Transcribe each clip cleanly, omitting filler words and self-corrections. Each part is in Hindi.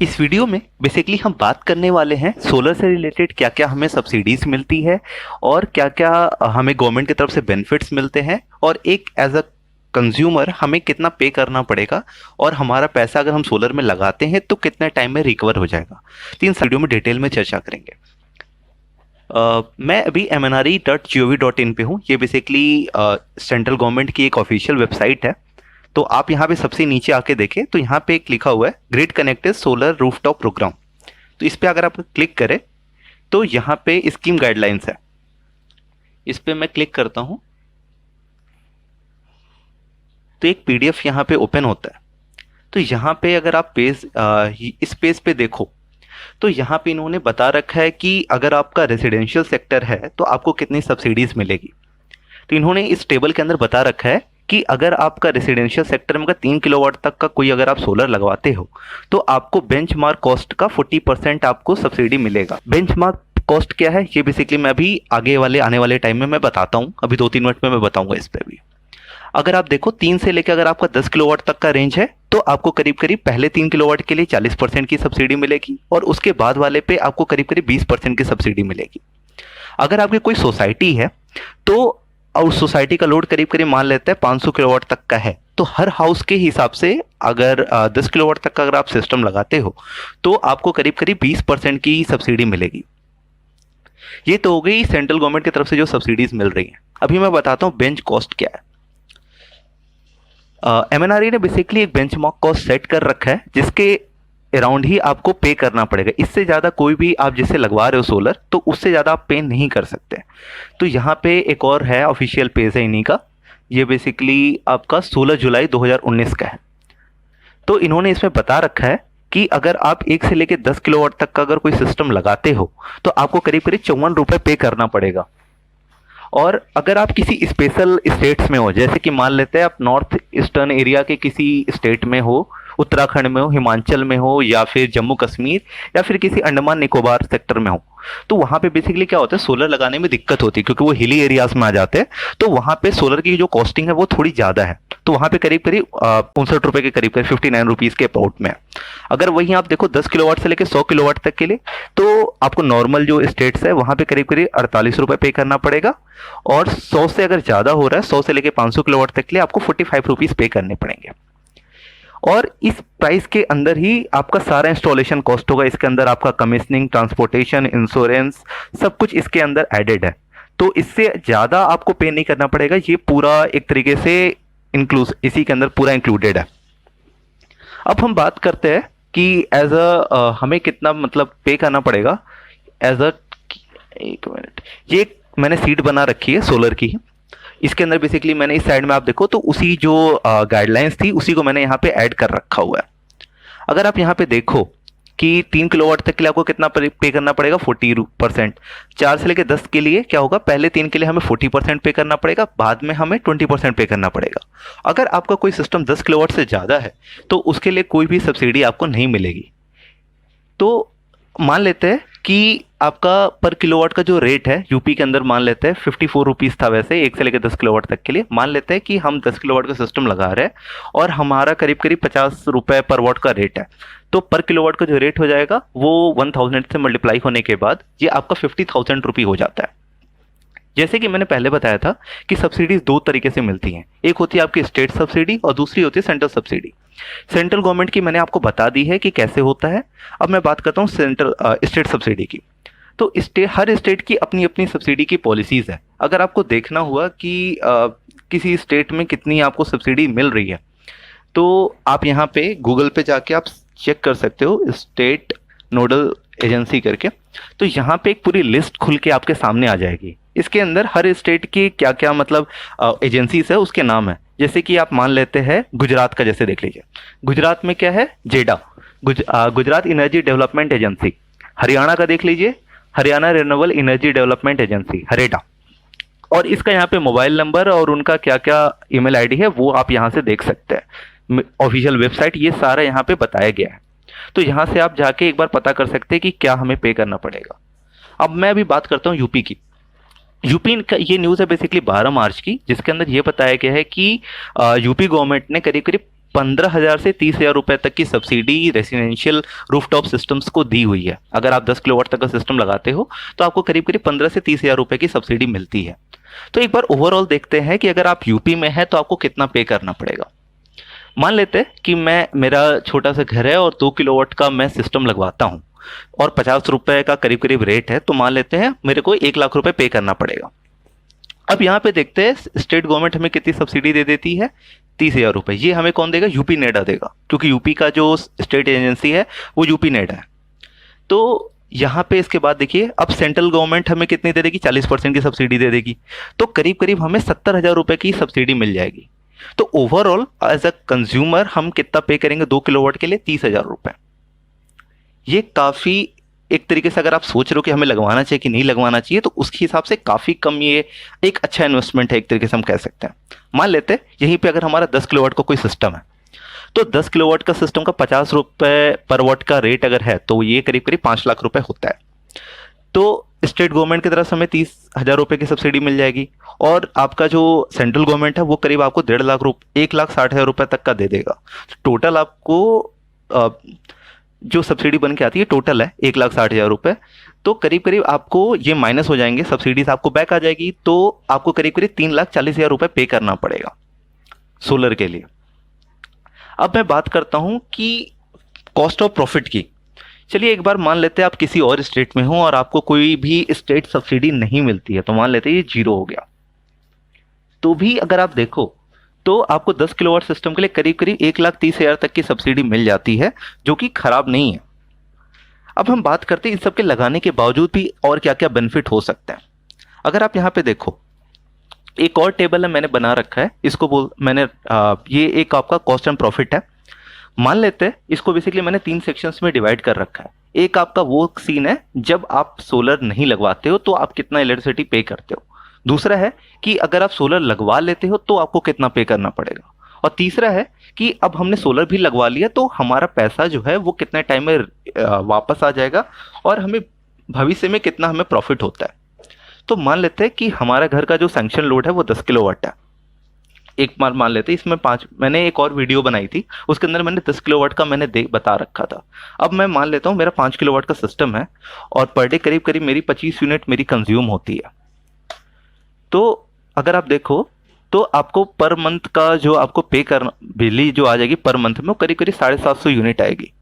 इस वीडियो में बेसिकली हम बात करने वाले हैं सोलर से रिलेटेड क्या क्या हमें सब्सिडीज मिलती है और क्या क्या हमें गवर्नमेंट की तरफ से बेनिफिट्स मिलते हैं और एक एज अ कंज्यूमर हमें कितना पे करना पड़ेगा और हमारा पैसा अगर हम सोलर में लगाते हैं तो कितने टाइम में रिकवर हो जाएगा। तो इन वीडियो में डिटेल में चर्चा करेंगे। मैं अभी mnre.gov.in पे हूँ। ये बेसिकली सेंट्रल गवर्नमेंट की एक ऑफिशियल वेबसाइट है। तो आप यहाँ पे सबसे नीचे आके देखें तो यहाँ पे एक लिखा हुआ है grid connected solar rooftop programme. तो इस पे अगर आप क्लिक करें तो यहाँ पे स्कीम गाइडलाइंस है, इस पे मैं क्लिक करता हूँ तो एक पीडीएफ यहाँ पे ओपन होता है। तो यहाँ पे अगर आप इस पेज पे देखो तो यहाँ पे इन्होंने बता रखा है कि अगर आपका रेजिडेंशियल सेक्टर है तो आपको कितनी सब्सिडीज मिलेगी। तो इन्होंने इस टेबल के अंदर बता रखा है कि अगर आपका रेजिडेंशियल सेक्टर में 3 किलोवाट तक का कोई अगर आप सोलर लगवाते हो तो आपको बेंचमार्क कॉस्ट का 40% आपको सब्सिडी मिलेगा। बेंचमार्क कॉस्ट क्या है ये बेसिकली मैं अभी आने वाले टाइम में मैं बताता हूँ, अभी 2-3 मिनट में मैं बताऊंगा इस पे भी। अगर आप देखो 3 से लेकर अगर आपका 10 किलोवाट तक का रेंज है तो आपको करीब करीब पहले 3 किलोवाट के लिए 40% की सब्सिडी मिलेगी और उसके बाद वाले पे आपको करीब करीब 20% की सब्सिडी मिलेगी। अगर आपकी कोई सोसाइटी है तो और सोसाइटी का लोड करीब करीब मान लेते हैं 500 किलोवाट तक का है तो हर हाउस के हिसाब से अगर 10 किलोवाट तक का अगर आप सिस्टम लगाते हो तो आपको करीब करीब 20% की सब्सिडी मिलेगी। ये तो हो गई सेंट्रल गवर्नमेंट की तरफ से जो सब्सिडीज मिल रही हैं। अभी मैं बताता हूँ बेंच कॉस्ट क्या है। MNRE ने बेसिकली एक बेंचमार्क कॉस्ट सेट कर रखा है जिसके अराउंड ही आपको पे करना पड़ेगा। इससे ज़्यादा कोई भी आप जिससे लगवा रहे हो सोलर तो उससे ज़्यादा आप पे नहीं कर सकते। तो यहाँ पे एक और है ऑफिशियल पेज है इन्हीं का, ये बेसिकली आपका 16 जुलाई 2019 का है। तो इन्होंने इसमें बता रखा है कि अगर आप 1 से लेकर 10 किलोवाट तक का अगर कोई सिस्टम लगाते हो तो आपको करीब करीब 54 रुपये पे करना पड़ेगा। और अगर आप किसी स्पेशल स्टेट्स में हो, जैसे कि मान लेते हैं आप नॉर्थ ईस्टर्न एरिया के किसी स्टेट में हो, उत्तराखंड में हो, हिमाचल में हो या फिर जम्मू कश्मीर या फिर किसी अंडमान निकोबार सेक्टर में हो, तो वहाँ पे बेसिकली क्या होता है सोलर लगाने में दिक्कत होती है क्योंकि वो हिली एरियाज में आ जाते हैं। तो वहाँ पे सोलर की जो कॉस्टिंग है वो थोड़ी ज़्यादा है। तो वहाँ पे करीब करीब 65 रुपये के करीब 59 रुपीज़ के अबाउट में है। अगर वहीं आप देखो 10 किलोवाट से लेकर 100 किलोवाट तक के लिए तो आपको नॉर्मल जो स्टेट्स है वहाँ पे करीब करीब 48 रुपये पे करना पड़ेगा। और 100 से अगर ज़्यादा हो रहा है 100 से लेकर 500 किलोवाट तक के लिए आपको 45 रुपीज़ पे करने पड़ेंगे। और इस प्राइस के अंदर ही आपका सारा इंस्टॉलेशन कॉस्ट होगा। इसके अंदर आपका कमीशनिंग, ट्रांसपोर्टेशन, इंश्योरेंस सब कुछ इसके अंदर एडेड है। तो इससे ज़्यादा आपको पे नहीं करना पड़ेगा। ये पूरा एक तरीके से इसी के अंदर पूरा इंक्लूडेड है। अब हम बात करते हैं कि एज हमें कितना मतलब पे करना पड़ेगा एज एक मिनट, ये मैंने सीट बना रखी है सोलर की। इसके अंदर बेसिकली मैंने इस साइड में आप देखो तो उसी जो गाइडलाइंस थी उसी को मैंने यहाँ पे ऐड कर रखा हुआ है। अगर आप यहाँ पे देखो कि 3 किलोवाट तक के लिए आपको कितना पे करना पड़ेगा 40%। 4 से लेकर 10 के लिए क्या होगा, पहले 3 के लिए हमें 40% पे करना पड़ेगा, बाद में हमें 20% पे करना पड़ेगा। अगर आपका कोई सिस्टम 10 किलोवाट से ज़्यादा है तो उसके लिए कोई भी सब्सिडी आपको नहीं मिलेगी। तो मान लेते हैं कि आपका पर किलोवाट का जो रेट है यूपी के अंदर मान लेते हैं 54 रुपीज़ था वैसे 1 से लेकर 10 किलोवाट तक के लिए। मान लेते हैं कि हम 10 किलोवाट का सिस्टम लगा रहे हैं और हमारा करीब करीब 50 रुपये पर वाट का रेट है। तो पर किलोवाट का जो रेट हो जाएगा वो 1000 से मल्टीप्लाई होने के बाद ये आपका 50,000 रुपये हो जाता है। जैसे कि मैंने पहले बताया था कि सब्सिडीज 2 तरीके से मिलती हैं, एक होती है आपकी स्टेट सब्सिडी और दूसरी होती है सेंट्रल सब्सिडी। सेंट्रल गवर्नमेंट की मैंने आपको बता दी है कि कैसे होता है। अब मैं बात करता हूँ स्टेट सब्सिडी की। तो हर स्टेट की अपनी अपनी सब्सिडी की पॉलिसीज़ है। अगर आपको देखना हुआ कि किसी स्टेट में कितनी आपको सब्सिडी मिल रही है तो आप यहाँ पे गूगल पे जाके आप चेक कर सकते हो स्टेट नोडल एजेंसी करके। तो यहाँ पे एक पूरी लिस्ट खुल के आपके सामने आ जाएगी। इसके अंदर हर स्टेट की क्या क्या मतलब एजेंसीज है उसके नाम है। जैसे कि आप मान लेते हैं गुजरात का, जैसे देख लीजिए गुजरात में क्या है GEDA, Gujarat energy development agency. Haryana का देख लीजिए Haryana renewable energy development agency HAREDA. और इसका यहाँ पे मोबाइल नंबर और उनका क्या क्या ईमेल आईडी है वो आप यहाँ से देख सकते हैं। ऑफिशियल वेबसाइट ये सारा यहाँ पे बताया गया है। तो यहाँ से आप जाके एक बार पता कर सकते हैं कि क्या हमें पे करना पड़ेगा। अब मैं अभी बात करता हूँ यूपी की। यूपी का ये न्यूज़ है बेसिकली 12 मार्च की, जिसके अंदर ये बताया गया है कि यूपी गवर्नमेंट ने करीब करीब 15,000 से 30,000 रुपए तक की सब्सिडी रेसिडेंशियल रूफटॉप सिस्टम्स को दी हुई है। अगर आप 10 किलोवाट तक का सिस्टम लगाते हो तो आपको करीब करीब 15 से 30,000 रुपए की सब्सिडी मिलती है। तो एक बार ओवरऑल देखते हैं कि अगर आप यूपी में है तो आपको कितना पे करना पड़ेगा। मान लेते हैं कि मेरा छोटा सा घर है और 2 किलोवाट का मैं सिस्टम लगवाता हूँ और 50 रुपए का करीब करीब रेट है, तो मान लेते हैं मेरे को 1 लाख रुपए पे करना पड़ेगा। अब यहाँ पे देखते हैं स्टेट गवर्नमेंट हमें कितनी सब्सिडी दे देती है, 30,000 रुपए। ये हमें कौन देगा? यूपी नेडा देगा, क्योंकि यूपी का जो स्टेट एजेंसी है वो यूपी नेडा है। तो यहाँ पे इसके बाद देखिए, अब सेंट्रल गवर्नमेंट हमें कितनी दे देगी? 40% की सब्सिडी दे देगी, तो करीब करीब हमें 70,000 रुपए की सब्सिडी मिल जाएगी। तो ओवरऑल एज अ कंज्यूमर हम कितना पे करेंगे 2 किलोवाट के लिए? 30,000 रुपए। ये काफ़ी, एक तरीके से अगर आप सोच रहे हो कि हमें लगवाना चाहिए कि नहीं लगवाना चाहिए, तो उसके हिसाब से काफ़ी कम ये एक अच्छा इन्वेस्टमेंट है, एक तरीके से हम कह सकते हैं। मान लेते हैं यहीं पे अगर हमारा 10 किलोवाट का कोई सिस्टम है, तो 10 किलोवाट का सिस्टम का 50 रुपए पर वाट का रेट अगर है तो ये करीब करीब 5 लाख रुपए होता है। तो स्टेट गवर्नमेंट की तरफ से हमें 30,000 रुपए की सब्सिडी मिल जाएगी, और आपका जो सेंट्रल गवर्नमेंट है वो करीब आपको 1.5 लाख रुपए, 1,60,000 रुपए तक का दे देगा। टोटल आपको जो सब्सिडी बन के आती है टोटल है 1,60,000 रुपए। तो करीब करीब आपको ये माइनस हो जाएंगे, सब्सिडीज आपको बैक आ जाएगी, तो आपको करीब करीब 3,40,000 रुपए पे करना पड़ेगा सोलर के लिए। अब मैं बात करता हूं कि कॉस्ट ऑफ प्रॉफिट की। चलिए एक बार मान लेते हैं आप किसी और स्टेट में हो और आपको कोई भी स्टेट सब्सिडी नहीं मिलती है, तो मान लेते हैं ये 0 हो गया। तो भी अगर आप देखो तो आपको 10 किलोवाट सिस्टम के लिए करीब करीब 1,30,000 तक की सब्सिडी मिल जाती है, जो कि खराब नहीं है। अब हम बात करते हैं इन सब के लगाने के बावजूद भी और क्या क्या बेनिफिट हो सकते हैं। अगर आप यहाँ पे देखो, एक और टेबल है मैंने बना रखा है, इसको ये एक आपका कॉस्ट एंड प्रॉफिट है। मान लेते हैं इसको बेसिकली मैंने 3 सेक्शंस में डिवाइड कर रखा है। एक आपका वो सीन है जब आप सोलर नहीं लगवाते हो तो आप कितना इलेक्ट्रिसिटी पे करते हो। दूसरा है कि अगर आप सोलर लगवा लेते हो तो आपको कितना पे करना पड़ेगा। और तीसरा है कि अब हमने सोलर भी लगवा लिया तो हमारा पैसा जो है वो कितने टाइम में वापस आ जाएगा और हमें भविष्य में कितना हमें प्रॉफिट होता है। तो मान लेते हैं कि हमारा घर का जो सैंक्शन लोड है वो 10 किलोवाट है। एक बार मान लेते हैं इसमें 5, मैंने एक और वीडियो बनाई थी उसके अंदर मैंने 10 किलोवाट का मैंने बता रखा था। अब मैं मान लेता हूँ मेरा 5 किलोवाट का सिस्टम है और पर डे करीब करीब मेरी 25 यूनिट मेरी कंज्यूम होती है। तो अगर आप देखो तो आपको पर मंथ का जो आपको पे करना बिजली जो आ जाएगी पर मंथ में वो करीब करीब 750 यूनिट आएगी।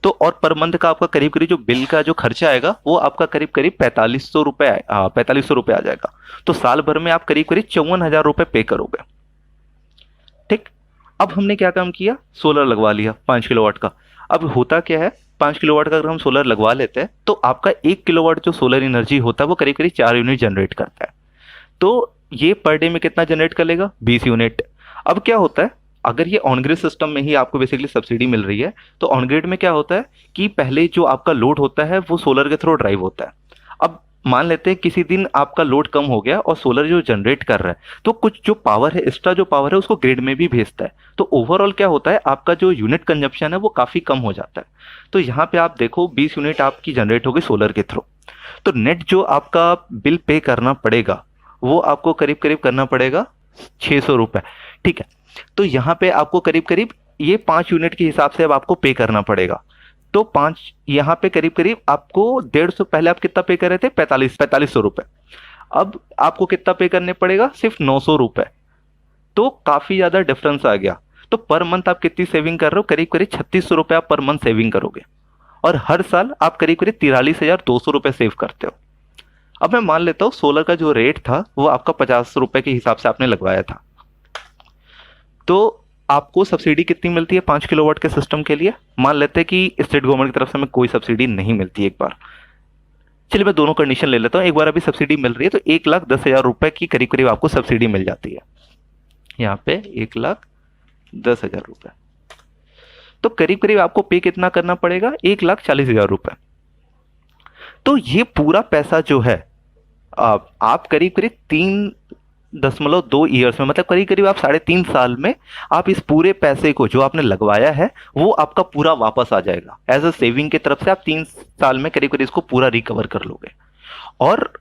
तो और पर मंथ का आपका करीब करीब जो बिल का जो खर्चा आएगा वो आपका करीब करीब 4500 रुपये 4500 रुपये आ जाएगा। तो साल भर में आप करीब करीब 54,000 रुपये पे करोगे। ठीक, अब हमने क्या काम किया? सोलर लगवा लिया 5 किलोवाट का। अब होता क्या है, 5 किलोवाट का अगर हम सोलर लगवा लेते हैं तो आपका 1 किलोवाट जो सोलर एनर्जी होता है वो करीब करीब 4 यूनिट जनरेट करता है। तो ये पर डे में कितना जनरेट कर लेगा? 20 यूनिट। अब क्या होता है, अगर ये ऑन ग्रिड सिस्टम में ही आपको बेसिकली सब्सिडी मिल रही है तो ऑन ग्रिड में क्या होता है कि पहले जो आपका लोड होता है वो सोलर के थ्रू ड्राइव होता है। अब मान लेते हैं किसी दिन आपका लोड कम हो गया और सोलर जो जनरेट कर रहा है तो कुछ जो पावर है, एक्स्ट्रा जो पावर है उसको ग्रिड में भी भेजता है। तो ओवरऑल क्या होता है, आपका जो यूनिट कंजप्शन है वो काफ़ी कम हो जाता है। तो यहाँ पे आप देखो 20 यूनिट आपकी जनरेट होगी सोलर के थ्रू। तो नेट जो आपका बिल पे करना पड़ेगा वो आपको करीब करीब करना पड़ेगा 600 रुपये। ठीक है, तो यहाँ पे आपको करीब करीब ये 5 यूनिट के हिसाब से अब आपको पे करना पड़ेगा। तो 5 यहाँ पे करीब करीब आपको 150, पहले आप कितना पे कर रहे थे? 4500 रुपये। अब आपको कितना पे करने पड़ेगा? सिर्फ 900 रुपये। तो काफ़ी ज़्यादा डिफरेंस आ गया। तो पर मंथ आप कितनी सेविंग कर रहे हो? करीब करीब 3600 रुपये आप पर मंथ सेविंग करोगे और हर साल आप करीब करीब 43,200 रुपये सेव करते हो। अब मैं मान लेता हूँ सोलर का जो रेट था वो आपका 50 रुपये के हिसाब से आपने लगवाया था, तो आपको सब्सिडी कितनी मिलती है 5 किलोवाट के सिस्टम के लिए? मान लेते हैं कि स्टेट गवर्नमेंट की तरफ से हमें कोई सब्सिडी नहीं मिलती। एक बार चलिए मैं दोनों कंडीशन ले लेता हूँ। एक बार अभी सब्सिडी मिल रही है तो 1,10,000 रुपये की करीब करीब आपको सब्सिडी मिल जाती है। यहाँ पे 1,10,000 रुपये, तो करीब करीब आपको पे कितना करना पड़ेगा? 1,40,000 रुपये। तो ये पूरा पैसा जो है आप करीब करीब 3.2 ईयर्स में, मतलब करीब करीब आप 3.5 साल में आप इस पूरे पैसे को जो आपने लगवाया है वो आपका पूरा वापस आ जाएगा। एज अ सेविंग की तरफ से आप 3 साल में करीब करीब इसको पूरा रिकवर कर लोगे। और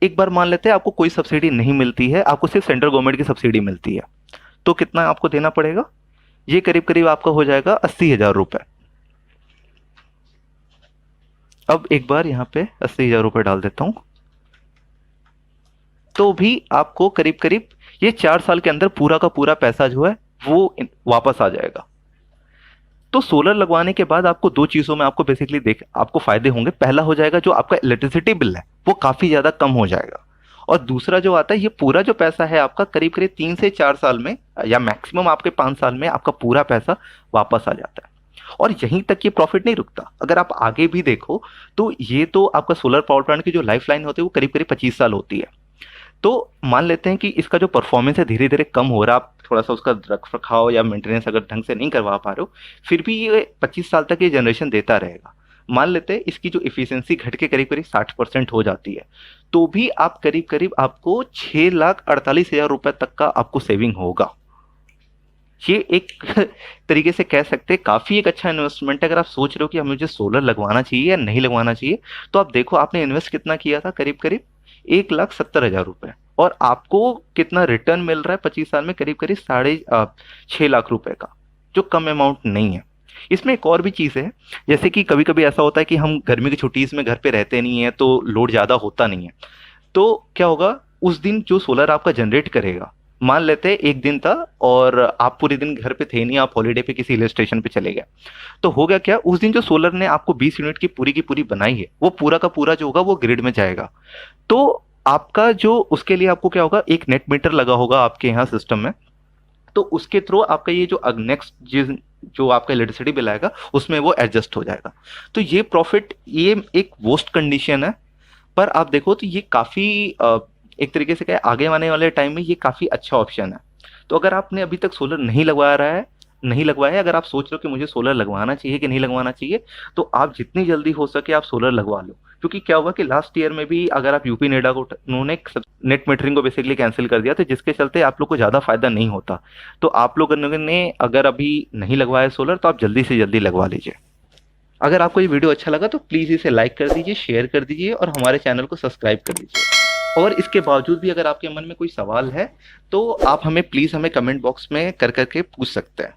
एक बार मान लेते हैं आपको कोई सब्सिडी नहीं मिलती है, आपको सिर्फ सेंट्रल गवर्नमेंट की सब्सिडी मिलती है, तो कितना आपको देना पड़ेगा? ये करीब करीब आपका हो जाएगा 80,000 रुपये। अब एक बार यहाँ पे 80,000 रुपये डाल देता हूँ, तो भी आपको करीब करीब ये 4 साल के अंदर पूरा का पूरा पैसा जो है वो वापस आ जाएगा। तो सोलर लगवाने के बाद आपको दो चीजों में आपको बेसिकली आपको फायदे होंगे। पहला हो जाएगा जो आपका इलेक्ट्रिसिटी बिल है वो काफी ज्यादा कम हो जाएगा, और दूसरा जो आता है ये पूरा जो पैसा है आपका करीब करीब 3 से 4 साल में या मैक्सिमम आपके 5 साल में आपका पूरा पैसा वापस आ जाता है। और यहीं तक ये प्रॉफिट नहीं रुकता, अगर आप आगे भी देखो तो ये तो आपका सोलर पावर प्लांट की जो लाइफ लाइन होती है वो करीब करीब 25 साल होती है। तो मान लेते हैं कि इसका जो परफॉर्मेंस है धीरे धीरे कम हो रहा है, आप थोड़ा सा उसका रख रखाव या मेंटेनेंस अगर ढंग से नहीं करवा पा रहे हो, फिर भी ये 25 साल तक ये जनरेशन देता रहेगा। मान लेते हैं इसकी जो इफिशियंसी घट के करीब करीब 60% हो जाती है, तो भी आप करीब करीब आपको 6,48,000 रुपये तक का आपको सेविंग होगा। ये एक तरीके से कह सकते हैं काफ़ी एक अच्छा इन्वेस्टमेंट है। अगर आप सोच रहे हो कि हमें मुझे सोलर लगवाना चाहिए या नहीं लगवाना चाहिए, तो आप देखो आपने इन्वेस्ट कितना किया था, करीब करीब 1,70,000 रुपये, और आपको कितना रिटर्न मिल रहा है 25 साल में, करीब करीब 6.5 लाख रुपए का, जो कम अमाउंट नहीं है। इसमें एक और भी चीज़ है, जैसे कि कभी कभी ऐसा होता है कि हम गर्मी की छुट्टी में घर पे रहते नहीं है तो लोड ज़्यादा होता नहीं है, तो क्या होगा उस दिन जो सोलर आपका जनरेट करेगा, मान लेते हैं एक दिन था और आप पूरे दिन घर पे थे नहीं, आप हॉलीडे पे किसी हिल स्टेशन पे चले गए, तो हो गया क्या, उस दिन जो सोलर ने आपको 20 यूनिट की पूरी बनाई है वो पूरा का पूरा जो होगा वो ग्रिड में जाएगा। तो आपका जो उसके लिए आपको क्या होगा, एक नेट मीटर लगा होगा आपके यहाँ सिस्टम में, तो उसके थ्रू आपका ये जो नेक्स्ट जो आपका इलेक्ट्रिसिटी बिल आएगा उसमें वो एडजस्ट हो जाएगा। तो ये प्रॉफिट ये एक वर्स्ट कंडीशन है, पर आप देखो तो ये काफ़ी एक तरीके से क्या है, आगे आने वाले टाइम में ये काफ़ी अच्छा ऑप्शन है। तो अगर आपने अभी तक सोलर नहीं लगवाया है, अगर आप सोच रहे हो कि मुझे सोलर लगवाना चाहिए कि नहीं लगवाना चाहिए, तो आप जितनी जल्दी हो सके आप सोलर लगवा लो। क्योंकि क्या हुआ कि लास्ट ईयर में भी अगर आप यूपी नेडा को उन्होंने नेट मीटरिंग को बेसिकली कैंसिल कर दिया था, जिसके चलते आप लोग को ज़्यादा फायदा नहीं होता। तो आप लोगों ने अगर अभी नहीं लगवाया सोलर तो आप जल्दी से जल्दी लगवा लीजिए। अगर आपको ये वीडियो अच्छा लगा तो प्लीज़ इसे लाइक कर दीजिए, शेयर कर दीजिए और हमारे चैनल को सब्सक्राइब कर दीजिए। और इसके बावजूद भी अगर आपके मन में कोई सवाल है तो आप हमें प्लीज़ हमें कमेंट बॉक्स में कर करके पूछ सकते हैं।